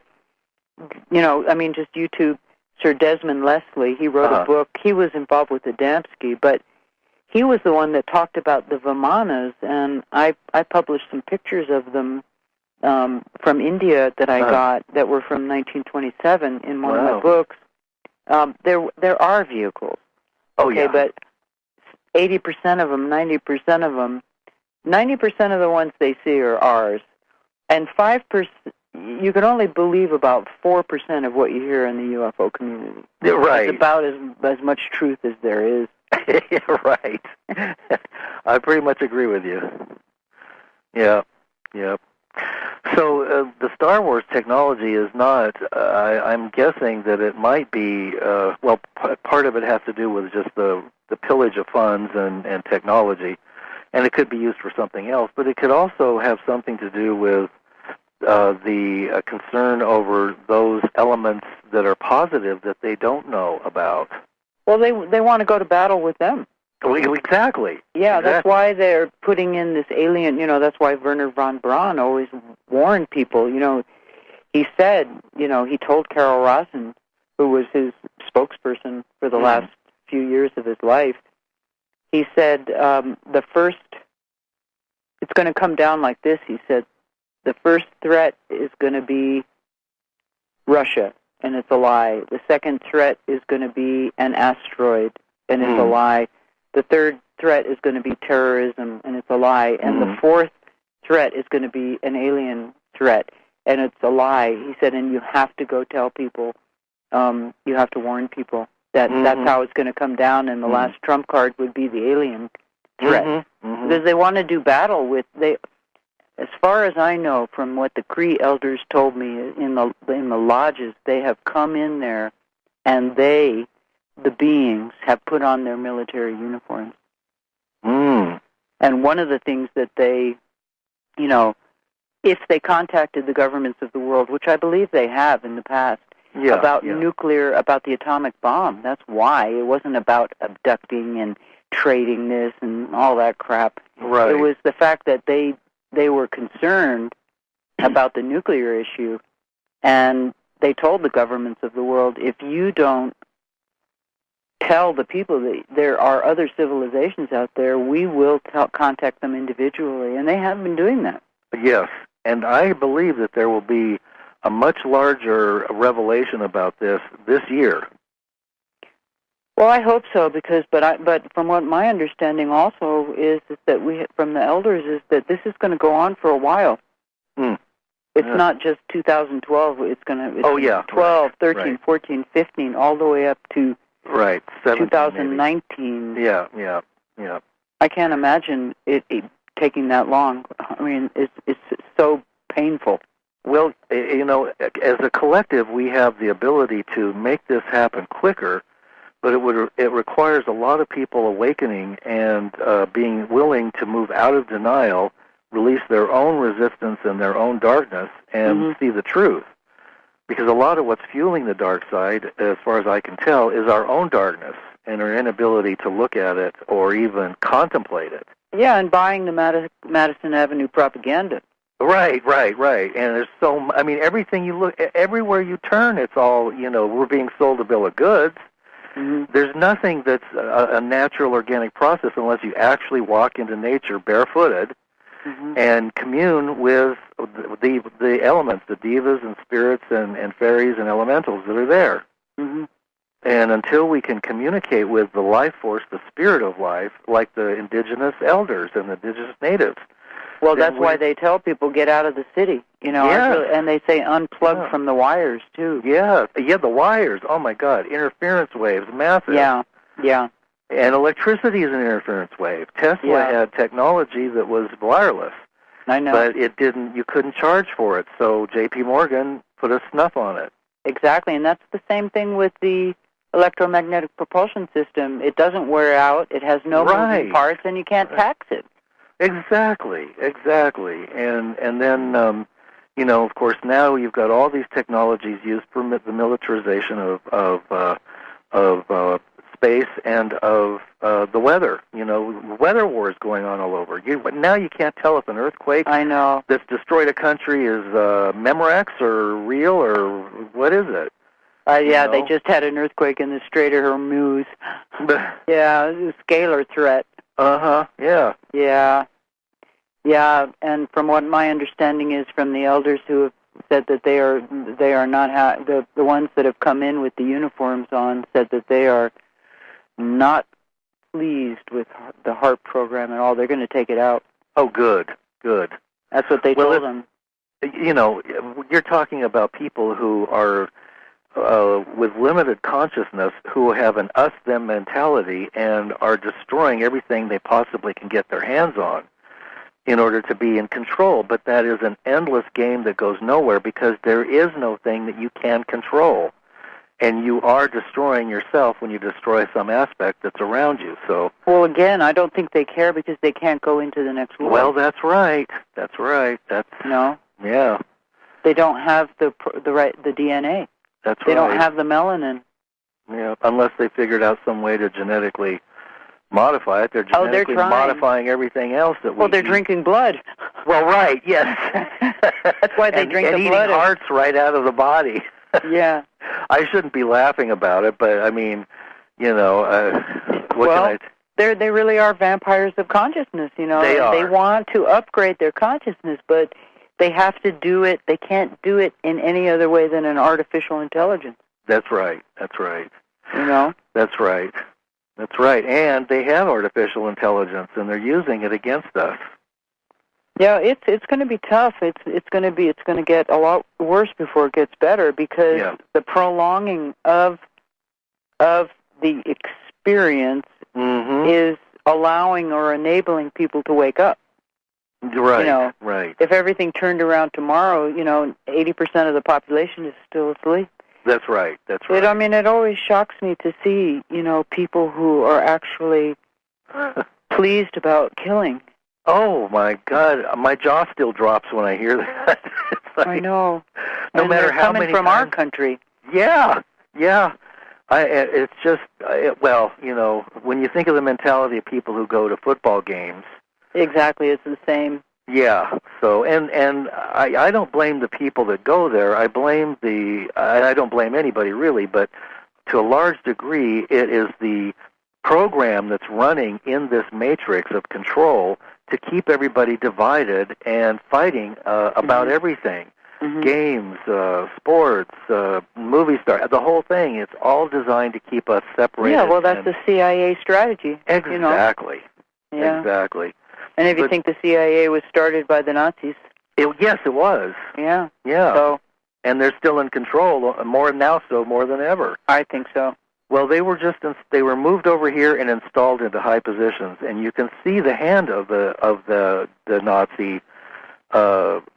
just YouTube Sir Desmond Leslie. He wrote a book. He was involved with Adamski, but he was the one that talked about the Vimanas, and I published some pictures of them from India that I got that were from 1927 in one of my books. There are vehicles. But 80% of them, 90% of them, 90% of the ones they see are ours, and 5%. You can only believe about 4% of what you hear in the UFO community. Right. It's about as much truth as there is. Right. I pretty much agree with you. Yeah. So the Star Wars technology is not. I'm guessing that it might be. Part of it has to do with just the pillage of funds and technology, and it could be used for something else. But it could also have something to do with the concern over those elements that are positive that they don't know about. Well, they want to go to battle with them. Exactly. Yeah, that's why they're putting in this alien. That's why Werner von Braun always warned people. He said, he told Carol Rosin, who was his spokesperson for the last few years of his life, he said, it's going to come down like this. He said, the first threat is going to be Russia, and it's a lie. The second threat is going to be an asteroid, and it's a lie. The third threat is going to be terrorism, and it's a lie. And the fourth threat is going to be an alien threat, and it's a lie. He said, and you have to go tell people, you have to warn people that that's how it's going to come down, and the last trump card would be the alien threat. Because they want to do battle with... As far as I know, from what the Cree elders told me in the lodges, they have come in there, and the beings, have put on their military uniforms. And one of the things that they, if they contacted the governments of the world, which I believe they have in the past, about nuclear, about the atomic bomb. That's why. It wasn't about abducting and trading this and all that crap. Right. It was the fact that they were concerned about the nuclear issue, and they told the governments of the world, if you don't tell the people that there are other civilizations out there, we will contact them individually, and they have been doing that. Yes, and I believe that there will be a much larger revelation about this year. Well, I hope so, but from what my understanding also is that from the elders is that this is going to go on for a while. It's not just 2012. It's 12, right, 13, right. 14, 15, all the way up to 2019. Maybe. Yeah. I can't imagine it taking that long. I mean, it's so painful. Well, as a collective, we have the ability to make this happen quicker, but it requires a lot of people awakening and being willing to move out of denial, release their own resistance and their own darkness, and see the truth. Because a lot of what's fueling the dark side, as far as I can tell, is our own darkness and our inability to look at it or even contemplate it. Yeah, and buying the Madison Avenue propaganda. Right. And there's everything you look, everywhere you turn, it's all, we're being sold a bill of goods. There's nothing that's a natural organic process unless you actually walk into nature barefooted and commune with the elements, the devas and spirits and fairies and elementals that are there. And until we can communicate with the life force, the spirit of life, like the indigenous elders and the indigenous natives. Well, that's why they tell people get out of the city, and they say unplug from the wires, too. Yeah, the wires. Oh, my God. Interference waves, massive. Yeah. And electricity is an interference wave. Tesla had technology that was wireless. I know. But you couldn't charge for it, so J.P. Morgan put a snuff on it. Exactly, and that's the same thing with the electromagnetic propulsion system. It doesn't wear out, it has no moving parts, and you can't tax it. Exactly. And then, of course, now you've got all these technologies used for the militarization of space and of the weather. Weather wars going on all over. Now you can't tell if an earthquake that's destroyed a country is Memorex or real or what is it? They just had an earthquake in the Strait of Hormuz. Yeah, it was a scalar threat. Yeah, and from what my understanding is from the elders who have said that they are not the ones that have come in with the uniforms on said that they are not pleased with the HARP program at all. They're going to take it out. Oh, good. That's what they told them. You're talking about people who are with limited consciousness, who have an us-them mentality and are destroying everything they possibly can get their hands on in order to be in control. But that is an endless game that goes nowhere because there is no thing that you can control. And you are destroying yourself when you destroy some aspect that's around you. So, well, again, I don't think they care because they can't go into the next world. Well, that's right. No. Yeah. They don't have the DNA. That's right. They don't have the melanin. Yeah, unless they figured out some way to genetically modify it. They're genetically modifying everything else that we they're drinking blood. Well, right, yes. That's why they drink the blood. And eating hearts right out of the body. Yeah. I shouldn't be laughing about it, but I mean, what can I... They really are vampires of consciousness, They are. They want to upgrade their consciousness, but they have to do it. They can't do it in any other way than an artificial intelligence. That's right. That's right. And they have artificial intelligence, and they're using it against us. Yeah, it's going to be tough. It's going to get a lot worse before it gets better because the prolonging of the experience is allowing or enabling people to wake up. Right. Right. If everything turned around tomorrow, 80% of the population is still asleep. That's right. It always shocks me to see, people who are actually pleased about killing. Oh, my God. My jaw still drops when I hear that. I know. No matter how many many from times, our country. Yeah, yeah. It's just, well, when you think of the mentality of people who go to football games. Exactly, it's the same. Yeah. So, and I don't blame the people that go there. I don't blame anybody really, but to a large degree, it is the program that's running in this matrix of control to keep everybody divided and fighting about everything. Mm-hmm. Games, sports, movie stars, the whole thing. It's all designed to keep us separated. Yeah, well, that's the CIA strategy. Exactly. Yeah. Exactly. And if you think the CIA was started by the Nazis. Yes, it was. Yeah. Yeah. So, and they're still in control more than ever. I think so. Well, they were moved over here and installed into high positions, and you can see the hand of the Nazi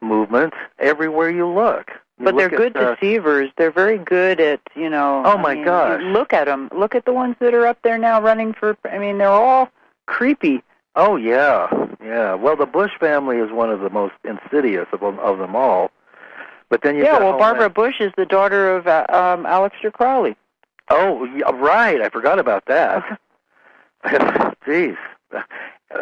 movement everywhere you look. But they're good deceivers. They're very good at, Oh my gosh! Look at them. Look at the ones that are up there now running for. I mean, they're all creepy. Oh yeah, yeah. Well, the Bush family is one of the most insidious of them all. But then Barbara Bush is the daughter of Aleister Crowley. Oh, right. I forgot about that. Jeez.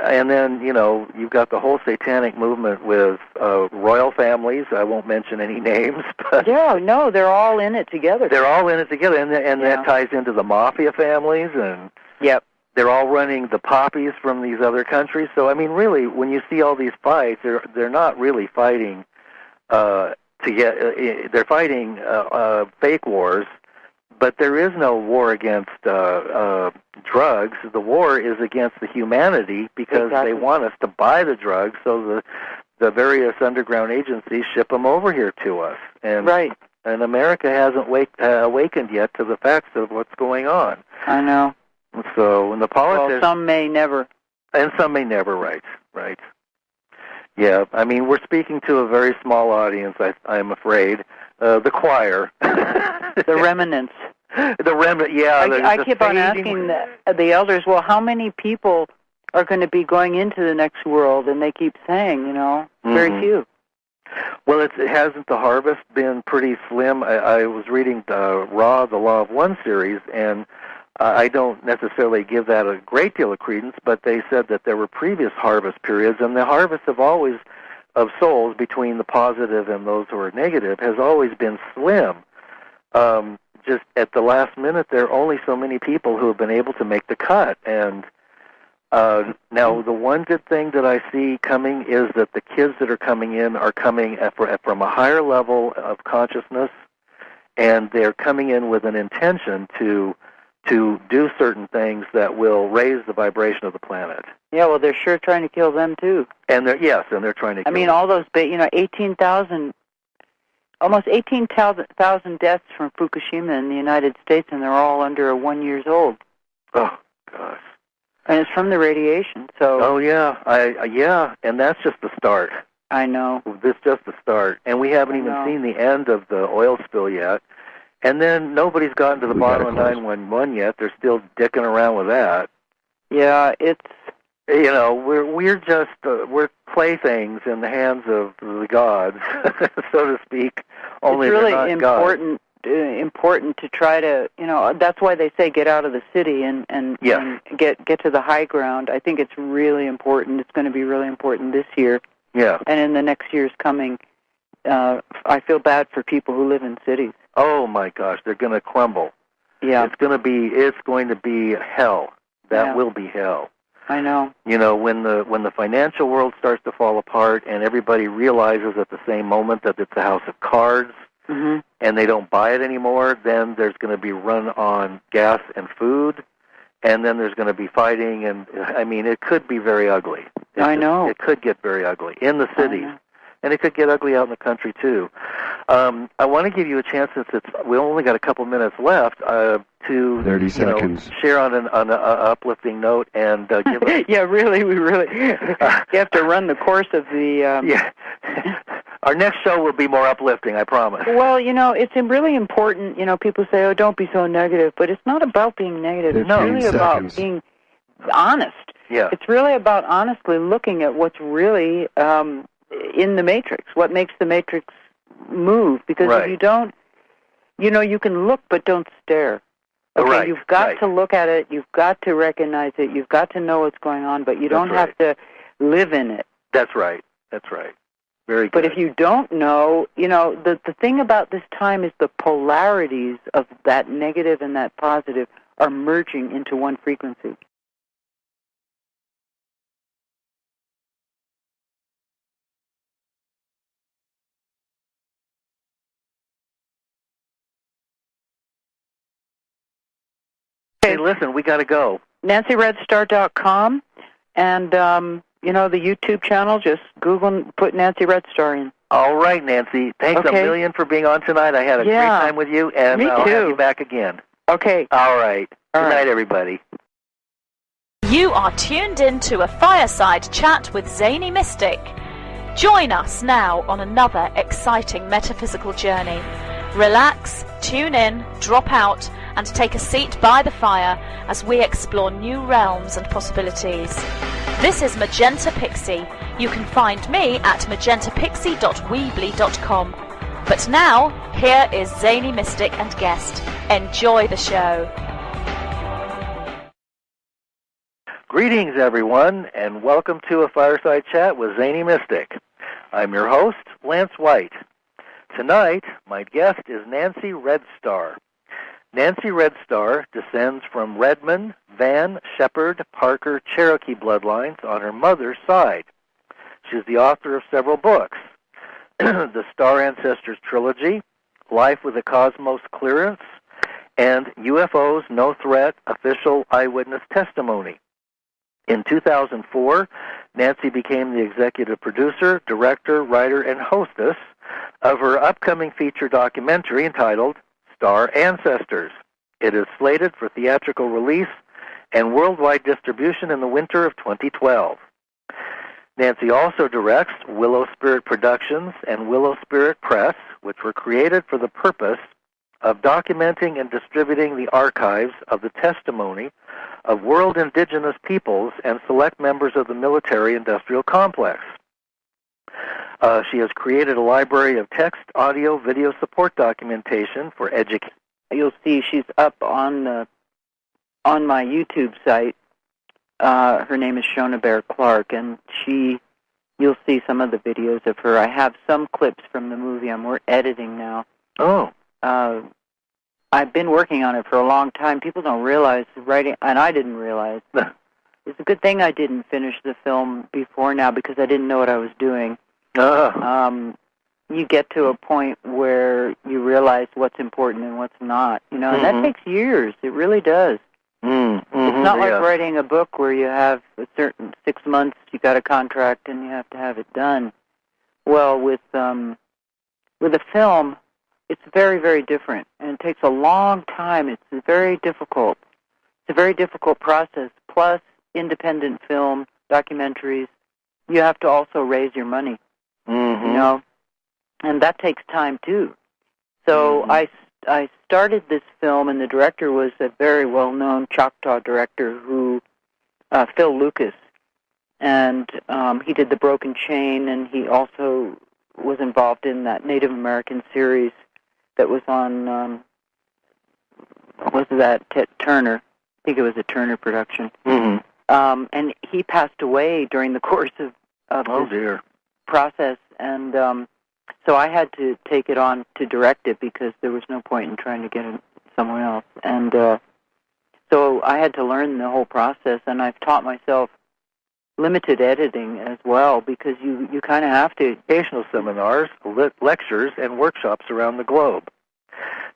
And then, you've got the whole satanic movement with royal families. I won't mention any names. But yeah, no, they're all in it together. They're all in it together, and that ties into the mafia families. And yep. They're all running the poppies from these other countries. So, I mean, really, when you see all these fights, they're not really fighting they're fighting fake wars. But there is no war against drugs. The war is against the humanity because they want us to buy the drugs, so the various underground agencies ship them over here to us. And, right. And America hasn't awakened yet to the facts of what's going on. I know. So, and the politics... Well, some may never. And some may never, right. Yeah, I mean, we're speaking to a very small audience, I'm afraid. The choir. The remnants. The remnant, yeah. I keep on asking the elders, well, how many people are going to be going into the next world? And they keep saying, very few. Well, hasn't the harvest been pretty slim? I was reading the Law of One series, and I don't necessarily give that a great deal of credence, but they said that there were previous harvest periods, and the harvest of souls between the positive and those who are negative has always been slim. Just at the last minute, there are only so many people who have been able to make the cut. And now, the one good thing that I see coming is that the kids that are coming in are coming from a higher level of consciousness, and they're coming in with an intention to do certain things that will raise the vibration of the planet. Yeah, well, they're sure trying to kill them too. And they're trying to. I mean, all those 18,000. Almost 18,000 deaths from Fukushima in the United States, and they're all under 1 year old. Oh, gosh. And it's from the radiation, so... Oh, yeah. And that's just the start. I know. This is just the start. And we haven't even seen the end of the oil spill yet. And then nobody's gotten to the bottom of 911 yet. They're still dicking around with that. Yeah, it's... we're just we're playthings in the hands of the gods, so to speak. Only it's really they're not important to try to, that's why they say get out of the city and get to the high ground. I think it's really important. It's going to be really important this year. Yeah. And in the next years coming, I feel bad for people who live in cities. Oh my gosh, they're going to crumble. Yeah. It's going to be hell. That will be hell. I know. When the financial world starts to fall apart and everybody realizes at the same moment that it's a house of cards, and they don't buy it anymore, then there's going to be run on gas and food, and then there's going to be fighting, and I mean, it could be very ugly. I know. It could get very ugly in the cities. And it could get ugly out in the country, too. I want to give you a chance, since we only got a couple minutes left, to 30 seconds. Share on an uplifting note and give us... Yeah, really, you have to run the course of the... Yeah. Our next show will be more uplifting, I promise. Well, it's really important. People say, oh, don't be so negative. But it's not about being negative. It's really about being honest. Yeah. It's really about honestly looking at what's really... in the matrix, what makes the matrix move? Because if you don't you can look but don't stare. Okay, Right, you've got right. to look at it, you've got to recognize it, you've got to know what's going on, but you don't have to live in it. That's right. That's right. Very good. But if you don't know, the thing about this time is the polarities of that negative and that positive are merging into one frequency. Hey, listen, we got to go. NancyRedStar.com, and, the YouTube channel, just Google and put Nancy Restar in. All right, Nancy. Thanks a million for being on tonight. I had a great time with you, and I'll have you back again. Okay. All right. Good night, everybody. You are tuned in to a Fireside Chat with Zany Mystic. Join us now on another exciting metaphysical journey. Relax, tune in, drop out, and take a seat by the fire as we explore new realms and possibilities. This is Magenta Pixie. You can find me at magentapixie.weebly.com. But now, here is Zany Mystic and guest. Enjoy the show. Greetings, everyone, and welcome to a Fireside Chat with Zany Mystic. I'm your host, Lance White. Tonight, my guest is Nancy Restar. Nancy Restar descends from Redmond, Van, Shepherd, Parker, Cherokee bloodlines on her mother's side. She is the author of several books, The Star Ancestors Trilogy, Life with a Cosmos Clearance, and UFOs No Threat, Official Eyewitness Testimony. In 2004, Nancy became the executive producer, director, writer, and hostess of her upcoming feature documentary entitled Star Ancestors. It is slated for theatrical release and worldwide distribution in the winter of 2012. Nancy also directs Willow Spirit Productions and Willow Spirit Press, which were created for the purpose of documenting and distributing the archives of the testimony of world indigenous peoples and select members of the military-industrial complex. She has created a library of text, audio, video support documentation for education. You'll see she's up on my YouTube site. Her name is Shona Bear Clark, and you'll see some of the videos of her. I have some clips from the movie. I'm editing now. Oh. I've been working on it for a long time. People don't realize writing, and I didn't realize. It's a good thing I didn't finish the film before now because I didn't know what I was doing. You get to a point where you realize what's important and what's not, and that takes years. It really does. It's not like writing a book where you have a certain 6 months, you got a contract, and you have to have it done. Well, with a film, it's very, very different, and it takes a long time. It's very difficult. It's a very difficult process. Plus, independent film, documentaries, you have to also raise your money, and that takes time too. So I started this film, and the director was a very well-known Choctaw director who, Phil Lucas, and he did The Broken Chain, and he also was involved in that Native American series that was on, Turner? I think it was a Turner production. And he passed away during the course of this process, and so I had to take it on to direct it because there was no point in trying to get it somewhere else. And so I had to learn the whole process, and I've taught myself limited editing as well because you kind of have to. Educational seminars, lectures, and workshops around the globe.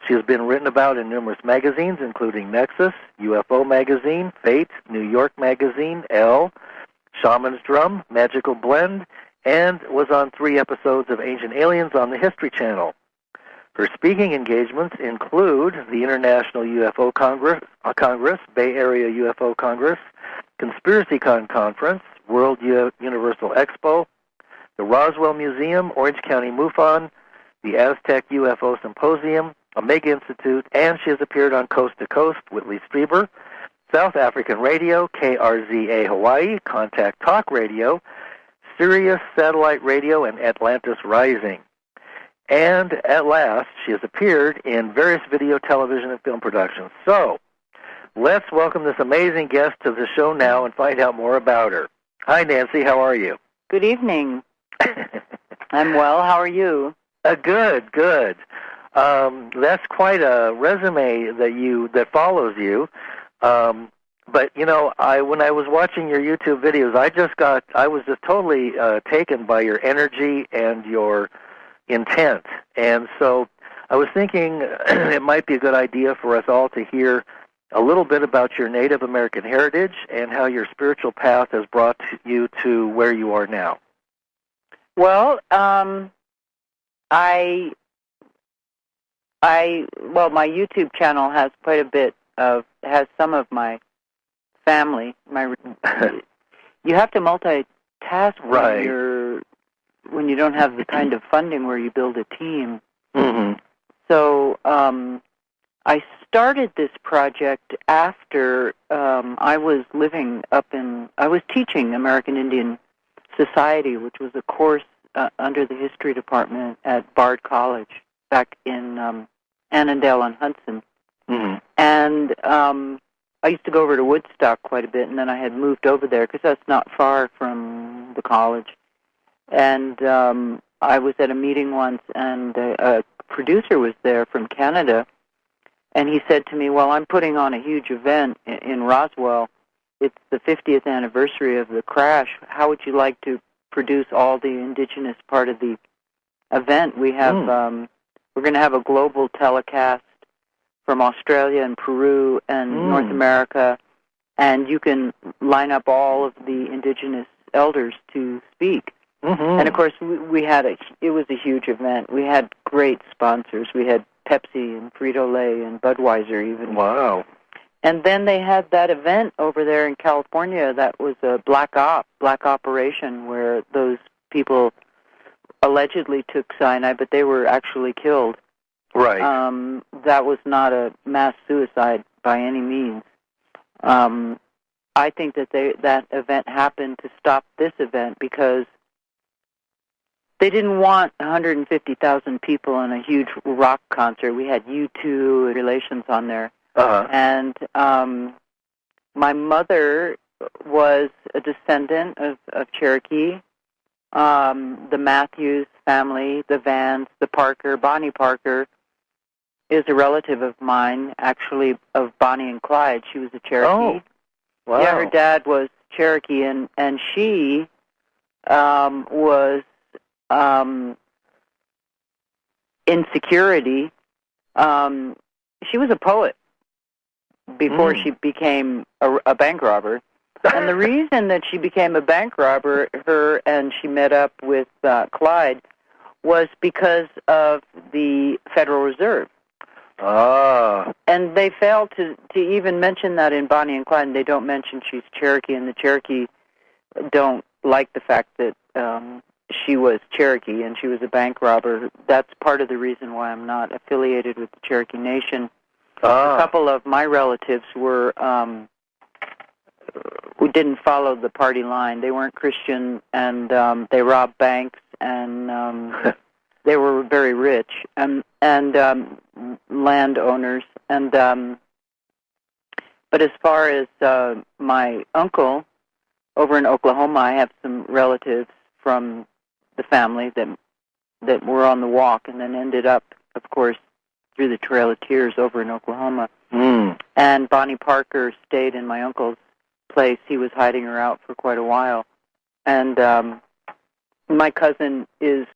She has been written about in numerous magazines, including Nexus, UFO Magazine, Fate, New York Magazine, Elle, Shaman's Drum, Magical Blend, and was on 3 episodes of Ancient Aliens on the History Channel. Her speaking engagements include the International UFO Congress, Bay Area UFO Congress, ConspiracyCon Conference, World Universal Expo, the Roswell Museum, Orange County MUFON, the Aztec UFO Symposium, Omega Institute, and she has appeared on Coast to Coast, Whitley Strieber, South African Radio, KRZA Hawaii, Contact Talk Radio, Sirius Satellite Radio, and Atlantis Rising. And at last, she has appeared in various video, television, and film productions. So, let's welcome this amazing guest to the show now and find out more about her. Hi, Nancy. How are you? Good evening. I'm well. How are you? Good, good. That's quite a resume that follows you. But you know, when I was watching your YouTube videos, I was just totally taken by your energy and your intent. And so I was thinking it might be a good idea for us all to hear a little bit about your Native American heritage and how your spiritual path has brought you to where you are now. Well, well, my YouTube channel has quite a bit has some of my family. You have to multitask when you don't have the kind of funding where you build a team. Mm-hmm. So I started this project after I was teaching American Indian Society, which was a course under the history department at Bard College back in Annandale-on-Hudson. Mm-hmm. And I used to go over to Woodstock quite a bit, and then I had moved over there because that's not far from the college. And I was at a meeting once, and a producer was there from Canada, and he said to me, well, I'm putting on a huge event in Roswell. It's the 50th anniversary of the crash. How would you like to produce all the indigenous part of the event? We have we're going to have a global telecast from Australia and Peru and North America, and you can line up all of the indigenous elders to speak. Mm-hmm. And of course, it was a huge event. We had great sponsors. We had Pepsi and Frito-Lay and Budweiser even. Wow. And then they had that event over there in California that was a black operation where those people allegedly took cyanide, but they were actually killed. Right. That was not a mass suicide by any means. I think that that event happened to stop this event because they didn't want 150,000 people in a huge rock concert. We had U2 Relations on there. Uh-huh. And my mother was a descendant of Cherokee. The Matthews family, the Vans, the Parker, Bonnie Parker is a relative of mine, actually, of Bonnie and Clyde. She was a Cherokee. Oh, wow. Yeah, her dad was Cherokee, and she was in security. She was a poet before she became a bank robber. And the reason that she became a bank robber, her and she met up with Clyde, was because of the Federal Reserve. Ah. And they failed to even mention that in Bonnie and Clyde, and they don't mention she's Cherokee, and the Cherokee don't like the fact that she was Cherokee and she was a bank robber. That's part of the reason why I'm not affiliated with the Cherokee Nation. A couple of my relatives who didn't follow the party line. They weren't Christian, and they robbed banks, and they were very rich and landowners. And but as far as my uncle over in Oklahoma, I have some relatives from the family that were on the walk, and then ended up, of course, through the Trail of Tears over in Oklahoma. And Bonnie Parker stayed in my uncle's place. He was hiding her out for quite a while. And my cousin is